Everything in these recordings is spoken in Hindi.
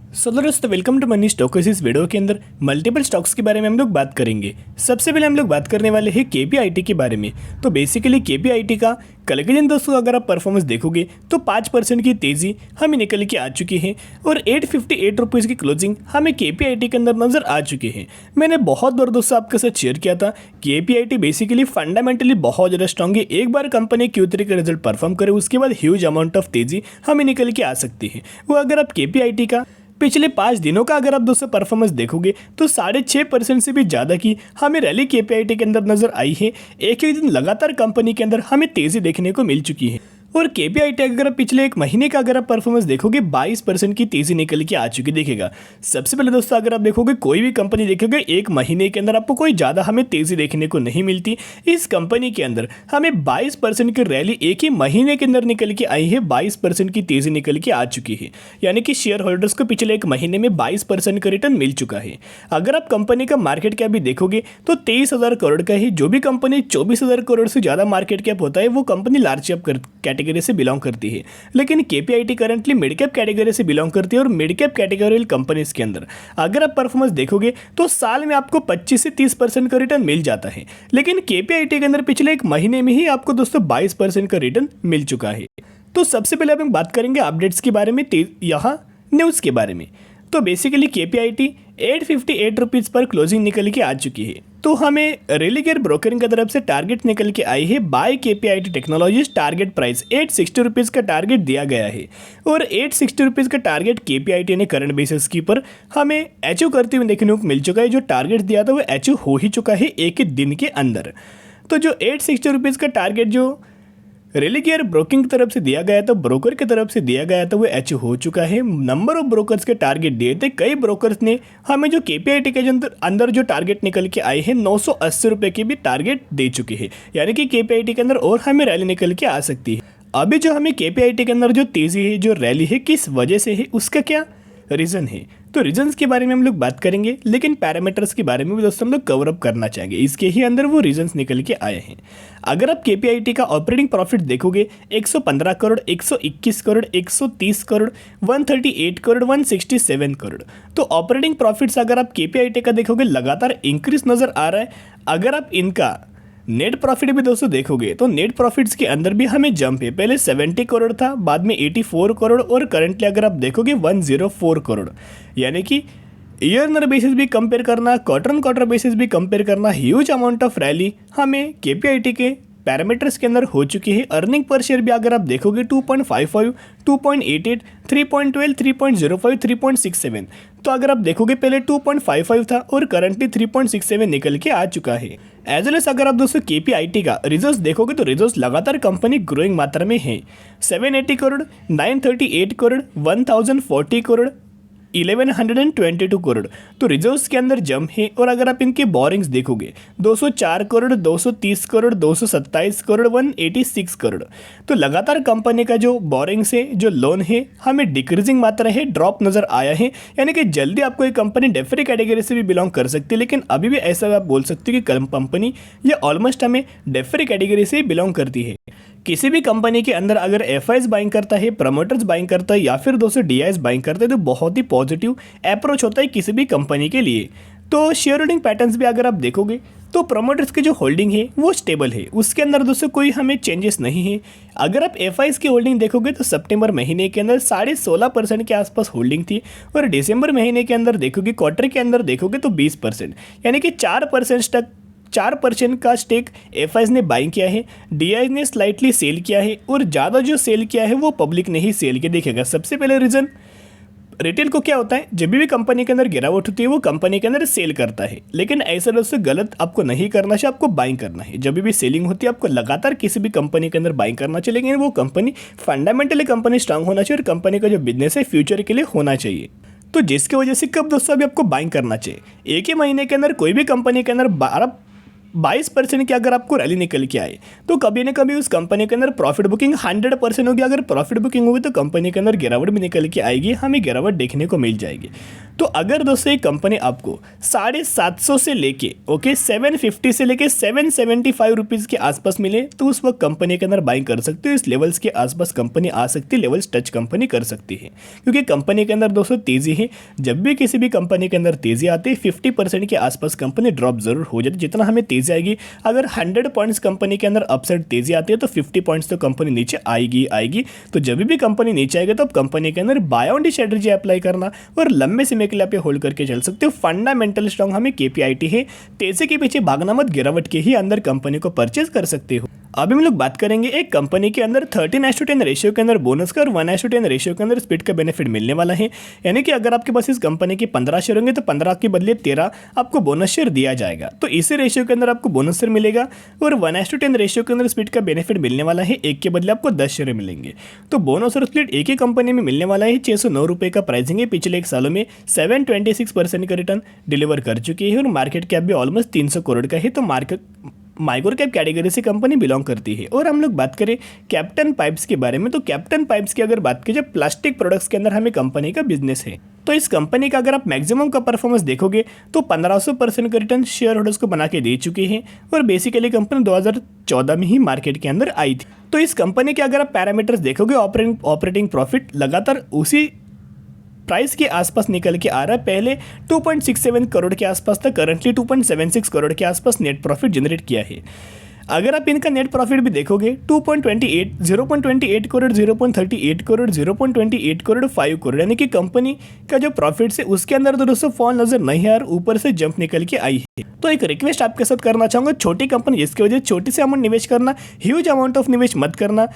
दोस्तों वेलकम टू मनी स्टॉक्स। इस वीडियो के अंदर मल्टीपल स्टॉक्स के बारे में हम लोग बात करेंगे। सबसे पहले हम लोग बात करने वाले हैं केपीआईटी के बारे में। तो बेसिकली केपीआईटी का कल के दिन दोस्तों अगर आप परफॉर्मेंस देखोगे तो 5% की तेज़ी हमें निकल के आ चुकी है और 858 रुपीज़ की क्लोजिंग हमें केपीआईटी के अंदर नजर आ चुकी है। मैंने बहुत बार दोस्तों आपके साथ शेयर किया था केपीआईटी बेसिकली फंडामेंटली बहुत ज़्यादा स्ट्रॉन्ग है। एक बार कंपनी Q3 का रिजल्ट परफॉर्म करे उसके बाद ह्यूज अमाउंट ऑफ तेज़ी हमें निकल के आ सकती है। वो अगर आप केपीआईटी का पिछले 5 दिनों का अगर आप दोस्तों परफॉर्मेंस देखोगे तो 6.5% से भी ज़्यादा की हमें रैली केपीआईटी के अंदर नजर आई है। एक ही दिन लगातार कंपनी के अंदर हमें तेज़ी देखने को मिल चुकी है और केपीआईटी अगर आप पिछले एक महीने का अगर आप परफॉर्मेंस देखोगे 22% की तेज़ी निकल के आ चुकी दिखेगा। सबसे पहले दोस्तों अगर आप देखोगे कोई भी कंपनी देखोगे एक महीने के अंदर आपको कोई ज़्यादा हमें तेज़ी देखने को नहीं मिलती। इस कंपनी के अंदर हमें 22% की रैली एक ही महीने के अंदर निकल के आई है। 22% की तेज़ी निकल के आ चुकी है, यानी कि शेयर होल्डर्स को पिछले एक महीने में 22% का रिटर्न मिल चुका है। अगर आप कंपनी का मार्केट कैप भी देखोगे तो 23,000 करोड़ का है। जो भी कंपनी 24,000 करोड़ से ज़्यादा मार्केट कैप होता है वो कंपनी लार्ज कैप कैटेगरी से बिलोंग करती है, लेकिन KPIT currently mid cap category से बिलोंग करती है। और मिड कैप कैटेगरी कंपनीज के अंदर अगर आप परफॉर्मेंस देखोगे तो साल में आपको 25 से 30% का रिटर्न मिल जाता है, लेकिन केपीआईटी के अंदर पिछले एक महीने में ही आपको दोस्तों 22% का रिटर्न मिल चुका है। तो सबसे पहले हम बात करेंगे अपडेट्स के बारे में, यहाँ न्यूज़ के बारे में। तो बेसिकली केपीआईटी 858 रुपीज़ पर क्लोजिंग निकल के आ चुकी है। तो हमें रेलिगेयर ब्रोकरिंग की तरफ से टारगेट निकल के आई है। Buy KPIT technologies target price 860 rupees का टारगेट दिया गया है और 860 रुपीज़ का टारगेट केपीआईटी ने करंट बेसिस की पर हमें अचीव करते हुए देखने को मिल चुका है। जो टारगेट दिया था वो अचीव हो ही चुका है एक ही दिन के अंदर। तो जो 860 रुपीज़ का टारगेट जो रेलिगेयर ब्रोकिंग की तरफ से दिया गया था, ब्रोकर की तरफ से दिया गया था, वो अचीव हो चुका है। नंबर ऑफ ब्रोकर्स के टारगेट दिए थे। कई ब्रोकर्स ने हमें जो केपीआईटी के अंदर जो टारगेट निकल के आए हैं 980 रुपये की भी टारगेट दे चुके हैं, यानी कि केपीआईटी के अंदर और हमें रैली निकल के आ सकती है। अभी जो हमें केपीआईटी के अंदर जो तेज़ी है, जो रैली है, किस वजह से है, उसका क्या रीज़न है, तो रीजंस के बारे में हम लोग बात करेंगे, लेकिन पैरामीटर्स के बारे में भी दोस्तों हम लोग कवर अप करना चाहेंगे। इसके ही अंदर वो रीजंस निकल के आए हैं। अगर आप केपीआईटी का ऑपरेटिंग प्रॉफिट देखोगे 115 करोड़, 121 करोड़, 130 करोड़, 138 करोड़, 167 करोड़। तो ऑपरेटिंग प्रॉफिट्स अगर आप केपीआईटी का देखोगे लगातार इंक्रीज नज़र आ रहा है। अगर आप इनका नेट प्रॉफिट भी दोस्तों देखोगे तो नेट प्रॉफिट्स के अंदर भी हमें जंप है। पहले 70 करोड़ था, बाद में 84 करोड़ और करंटली अगर आप देखोगे 104 करोड़। यानी कि ईयर बेसिस भी कंपेयर करना, क्वार्टर बेसिस भी कंपेयर करना, ह्यूज अमाउंट ऑफ रैली हमें केपीआईटी के पैरामीटर्स के अंदर हो चुकी है। अर्निंग पर शेयर भी अगर आप देखोगे 2.55, 2.88, 3.12, 3.05, 3.67। तो अगर आप देखोगे पहले 2.55 था और करंटली 3.67 निकल के आ चुका है। एज वेल एस अगर आप दोस्तों केपीआईटी का रिजल्ट्स देखोगे तो रिजल्ट्स लगातार कंपनी ग्रोइंग मात्रा में है। 780 करोड़, 938 करोड़, 1040 करोड़, 1122 करोड़। तो रिजर्व्स के अंदर जंप है। और अगर आप इनके बोरिंग्स देखोगे 204 करोड़, 230 करोड़, 227 करोड़, 186 करोड़। तो लगातार कंपनी का जो बोरिंग्स है, जो लोन है, हमें डिक्रीजिंग मात्रा है, ड्रॉप नज़र आया है। यानी कि जल्दी आपको ये कंपनी डेफरी कैटेगरी से भी बिलोंग कर सकती है, लेकिन अभी भी ऐसा आप बोल सकते हो कि कंपनी ये ऑलमोस्ट हमें डेफरी कैटेगरी से बिलोंग करती है। किसी भी कंपनी के अंदर अगर एफआईज बाइंग करता है, प्रमोटर्स बाइंग करता है या फिर दोस्तों डीआईज बाइंग करते हैं तो बहुत ही पॉजिटिव अप्रोच होता है किसी भी कंपनी के लिए। तो शेयर होल्डिंग पैटर्न्स भी अगर आप देखोगे तो प्रमोटर्स की जो होल्डिंग है वो स्टेबल है, उसके अंदर दोस्तों कोई हमें चेंजेस नहीं है। अगर आप एफआईज की होल्डिंग देखोगे तो सितंबर महीने के अंदर 16.5% के आसपास होल्डिंग थी और दिसंबर महीने के अंदर देखोगे, क्वार्टर के अंदर देखोगे तो 20%, यानी कि 4% का स्टेक एफआईज ने बाइंग किया है। डीआईज ने स्लाइटली सेल किया है और ज़्यादा जो सेल किया है वो पब्लिक ने ही सेल किया देखेगा। सबसे पहले रीज़न रिटेल को क्या होता है, जब भी कंपनी के अंदर गिरावट होती है वो कंपनी के अंदर सेल करता है, लेकिन ऐसा दोस्तों गलत आपको नहीं करना चाहिए। आपको बाइंग करना है। जब भी सेलिंग होती है आपको लगातार किसी भी कंपनी के अंदर बाइंग करना चाहिए, लेकिन वो कंपनी फंडामेंटली कंपनी स्ट्रांग होना चाहिए और कंपनी का जो बिजनेस है फ्यूचर के लिए होना चाहिए। तो जिसकी वजह से कब दोस्तों अभी आपको बाइंग करना चाहिए, एक ही महीने के अंदर कोई भी कंपनी के अंदर 22% की अगर आपको रैली निकल के आए तो कभी ना कभी उस कंपनी के अंदर प्रॉफिट बुकिंग 100% होगी। अगर प्रॉफिट बुकिंग होगी तो कंपनी के अंदर गिरावट भी निकल के आएगी, हमें गिरावट देखने को मिल जाएगी। तो अगर दोस्तों ये कंपनी आपको 750 से लेके 750 से लेके 775 रुपीज़ के आसपास मिले तो उस वक्त कंपनी के अंदर बाइंग कर सकते हो। इस लेवल्स के आसपास कंपनी आ सकती है, लेवल्स टच कंपनी कर सकती है, क्योंकि कंपनी के अंदर दोस्तों तेज़ी है। जब भी किसी भी कंपनी के अंदर तेज़ी आती है 50% के आसपास कंपनी ड्रॉप जरूर हो जाती है। जितना हमें तेज़ी आएगी, अगर 100 पॉइंट्स कंपनी के अंदर अपसाइड तेज़ी आती है तो 50 पॉइंट्स तो कंपनी नीचे आएगी। तो जब भी कंपनी नीचे आएगी तो अब कंपनी के अंदर buy on the strategy apply करना और लंबे समय के लिए आप होल्ड करके चल सकते हो। फंडामेंटल स्ट्रॉन्ग हमें केपीआईटी है, तेजी के पीछे भागना मत, गिरावट के ही अंदर कंपनी को परचेज कर सकते हो। अभी हम लोग बात करेंगे एक कंपनी के अंदर 13:10 रेशियो के अंदर बोनस का और 1:10 रेशियो के अंदर स्प्लिट का बेनिफिट मिलने वाला है। यानी कि अगर आपके पास इस कंपनी के 15 शेयर होंगे तो 15 के बदले 13 आपको बोनस शेयर दिया जाएगा। तो इसी रेशियो के अंदर आपको बोनस शेयर मिलेगा और 1:10 रेशियो के अंदर स्प्लिट का बेनिफिट मिलने वाला है। एक के बदले आपको 10 शेयर मिलेंगे। तो बोनस और स्प्लिट एक ही कंपनी में मिलने वाला है। 609 रुपये का प्राइसिंग है। पिछले एक सालों में 726% का रिटर्न डिलीवर कर चुकी है और मार्केट कैप भी ऑलमोस्ट 300 करोड़ का है। तो माइक्रो कैप कैटेगरी से कंपनी बिलोंग करती है। और हम लोग बात करें कैप्टन पाइप्स के बारे में, तो कैप्टन पाइप्स की अगर बात की जाए, प्लास्टिक प्रोडक्ट्स के अंदर हमें कंपनी का बिजनेस है। तो इस कंपनी का अगर आप मैक्सिमम का परफॉर्मेंस देखोगे तो 1500% का रिटर्न शेयर होल्डर्स को बना के दे चुकी है और बेसिकली कंपनी 2014 में ही मार्केट के अंदर आई थी। तो इस कंपनी के अगर आप पैरामीटर्स देखोगे, ऑपरेटिंग प्रॉफिट लगातार उसी प्राइस के आसपास निकल के आ रहा है। पहले 2.67 करोड़ के आसपास था, करंटली 2.76 करोड़ के आसपास नेट प्रॉफिट जनरेट किया है। अगर आप इनका नेट प्रॉफिट भी देखोगे 0.28 करोड़, 0.38 करोड़, 0.28 करोड़, 5 करोड़, यानी कि कंपनी का जो प्रॉफिट है उसके अंदर तो दोस्तों फॉल नजर नहीं है और ऊपर से जंप निकल के आई है। तो एक रिक्वेस्ट आपके साथ करना चाहूँगा, छोटी कंपनी जिसकी वजह से छोटी से अमाउंट निवेश करना, ह्यूज अमाउंट ऑफ निवेश मत करना।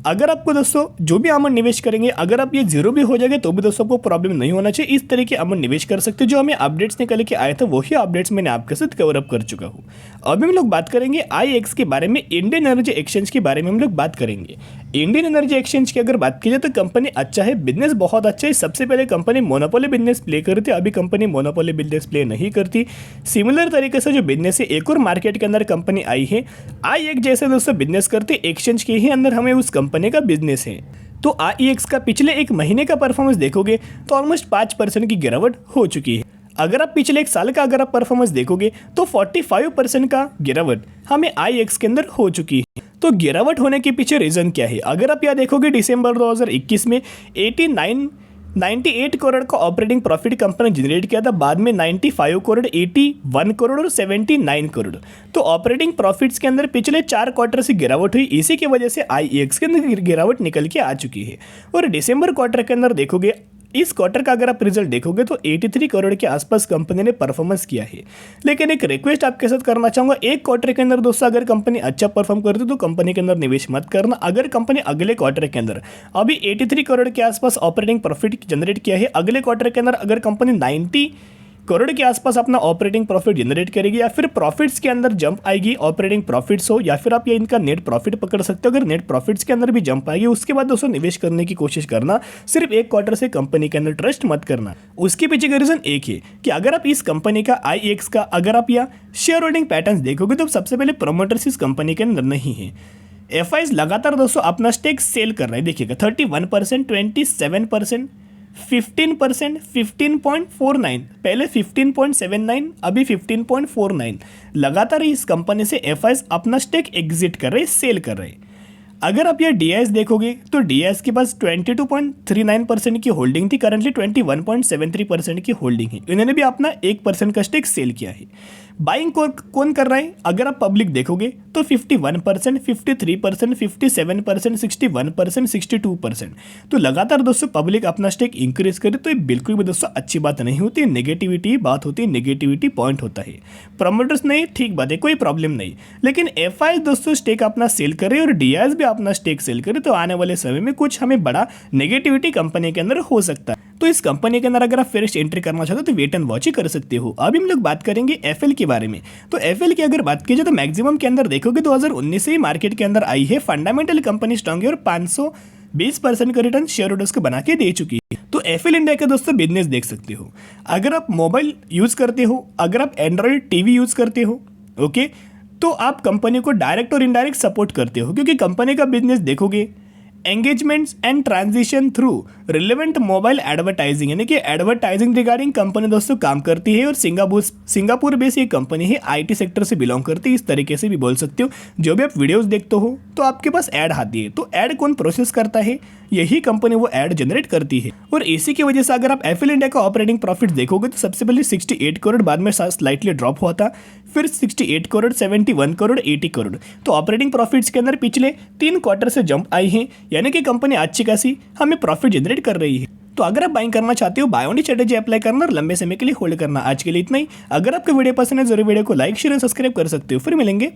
अगर आपको दोस्तों जो भी अमाउंट निवेश करेंगे, अगर आप ये जीरो भी हो जाएगा तो भी दोस्तों आपको प्रॉब्लम नहीं होना चाहिए। इस तरह के अमाउंट निवेश कर सकते हो। जो हमें अपडेट्स निकल के आए थे वही अपडेट्स मैंने आपके साथ कवर अप कर चुका हूँ। अभी हम लोग बात करेंगे IEX के बारे में, इंडियन एनर्जी एक्सचेंज के बारे में हम लोग बात करेंगे। इंडियन एनर्जी एक्सचेंज की अगर बात की जाए तो कंपनी अच्छा है, बिजनेस बहुत अच्छा है। सबसे पहले कंपनी मोनोपोली बिजनेस प्ले करती है, अभी कंपनी मोनोपोली बिजनेस प्ले नहीं करती। सिमिलर तरीके से जो बिजनेस है, एक और मार्केट के अंदर कंपनी आई है IEX जैसे दोस्तों बिजनेस करती है, एक्सचेंज के ही अंदर हमें उस कंपनी का बिजनेस है। तो IEX का पिछले एक महीने का परफॉर्मेंस देखोगे तो ऑलमोस्ट 5% की गिरावट हो चुकी है। अगर आप पिछले एक साल का अगर आप परफॉर्मेंस देखोगे तो 45% का गिरावट हमें IEX के अंदर हो चुकी है। तो गिरावट होने के पीछे रीजन क्या है? अगर आप यहाँ देखोगे दिसंबर 2021 में 98 करोड़ का ऑपरेटिंग प्रॉफिट कंपनी जनरेट किया था, बाद में 95 करोड़, 81 करोड़ और 79 करोड़। तो ऑपरेटिंग प्रॉफिट्स के अंदर पिछले 4 क्वार्टर से गिरावट हुई। इसी की वजह से IEX के अंदर गिरावट निकल के आ चुकी है। और दिसंबर क्वार्टर के अंदर देखोगे, इस क्वार्टर का अगर आप रिजल्ट देखोगे तो 83 करोड़ के आसपास कंपनी ने परफॉर्मेंस किया है। लेकिन एक रिक्वेस्ट आपके साथ करना चाहूँगा, एक क्वार्टर के अंदर दोस्तों अगर कंपनी अच्छा परफॉर्म करती तो कंपनी के अंदर निवेश मत करना। अगर कंपनी अगले क्वार्टर के अंदर अभी 83 करोड़ के आसपास ऑपरेटिंग प्रॉफिट जनरेट किया है, अगले क्वार्टर के अंदर अगर कंपनी 90 करोड़ के आसपास अपना ऑपरेटिंग प्रॉफिट जनरेट करेगी या फिर प्रॉफिट्स के अंदर जंप आएगी, ऑपरेटिंग प्रॉफिट्स हो या फिर आप ये इनका नेट प्रॉफिट पकड़ सकते हो। अगर नेट प्रॉफिट्स के अंदर भी जंप आएगी उसके बाद दोस्तों निवेश करने की कोशिश करना। सिर्फ एक क्वार्टर से कंपनी के अंदर ट्रस्ट मत करना। उसके पीछे का रीजन एक है कि अगर आप इस कंपनी का IEX का अगर आप या शेयर होल्डिंग पैटर्न देखोगे तो सबसे पहले प्रोमोटर्स इस कंपनी के अंदर नहीं है। FIs लगातार दोस्तों अपना स्टेक सेल कर रहे हैं। देखिएगा 31%, 27%, 15%, 15.49, पहले 15.79, अभी 15.49। लगातार इस कंपनी से FIs अपना स्टेक एग्जिट कर रहे, सेल कर रहे। अगर आप ये DIS देखोगे तो DIS के पास 22.39% की होल्डिंग थी, करंटली 21.73% की होल्डिंग है। इन्होंने भी अपना 1% का स्टेक सेल किया है। बाइंग कौन कर रहा है? अगर आप पब्लिक देखोगे तो 51%, 53%, 57%, 61%, 62%। तो लगातार दोस्तों पब्लिक अपना स्टेक इंक्रीज करे तो ये बिल्कुल भी दोस्तों अच्छी बात नहीं होती। नेगेटिविटी बात होती है, नेगेटिविटी पॉइंट होता है। प्रमोटर्स नहीं, ठीक बात है, कोई प्रॉब्लम नहीं। लेकिन FI दोस्तों स्टेक अपना सेल करे और DIS भी अपना स्टेक सेल करे तो आने वाले समय में कुछ हमें बड़ा नेगेटिविटी कंपनी के अंदर हो सकता है। तो इस कंपनी के अंदर अगर आप फ्रेश एंट्री करना चाहते हो तो वेट एंड वॉच ही कर सकते हो। अभी हम लोग बात करेंगे FL के बारे में। तो FL की अगर बात की जाए तो मैक्सिमम के अंदर देखोगे 2019 से ही मार्केट के अंदर आई है। फंडामेंटल कंपनी स्ट्रांग है और 520% का रिटर्न शेयर होल्डर्स को बना के दे चुकी है। तो FL इंडिया का दोस्तों बिजनेस देख सकते हो। अगर आप मोबाइल यूज करते हो, अगर आप एंड्रॉइड TV यूज करते हो, ओके, तो आप कंपनी को डायरेक्ट और इनडायरेक्ट सपोर्ट करते हो, क्योंकि कंपनी का बिजनेस देखोगे engagements and transition through relevant mobile advertising, यानी कि एडवर्टाइजिंग रिगार्डिंग कंपनी दोस्तों काम करती है। और सिंगापुर बेस्ड ये कंपनी है, आईटी सेक्टर से बिलोंग करती है, इस तरीके से भी बोल सकते हो। जो भी आप वीडियोस देखते हो तो आपके पास ऐड आती है, तो ऐड कौन प्रोसेस करता है, यही कंपनी वो ऐड जनरेट करती है। और इसी की वजह से अगर आप एफएल इंडिया का ऑपरेटिंग प्रॉफिट देखोगे तो सबसे पहले 68 करोड़, बाद में स्लाइटली ड्रॉप हुआ था, फिर 68 करोड़, 71 करोड़, 80 करोड़। तो ऑपरेटिंग प्रॉफिट्स के अंदर पिछले 3 क्वार्टर से जंप आई है, यानी कि कंपनी अच्छी खासी हमें प्रॉफिट जनरेट कर रही है। तो अगर आप बाइंग करना चाहते हो, बाय ओनली स्ट्रेटेजी अप्लाई करना और लंबे समय के लिए होल्ड करना। आज के लिए इतना ही। अगर आपको वीडियो पसंद है जरूर वीडियो को लाइक शेयर और सब्सक्राइब कर सकते हो। फिर मिलेंगे।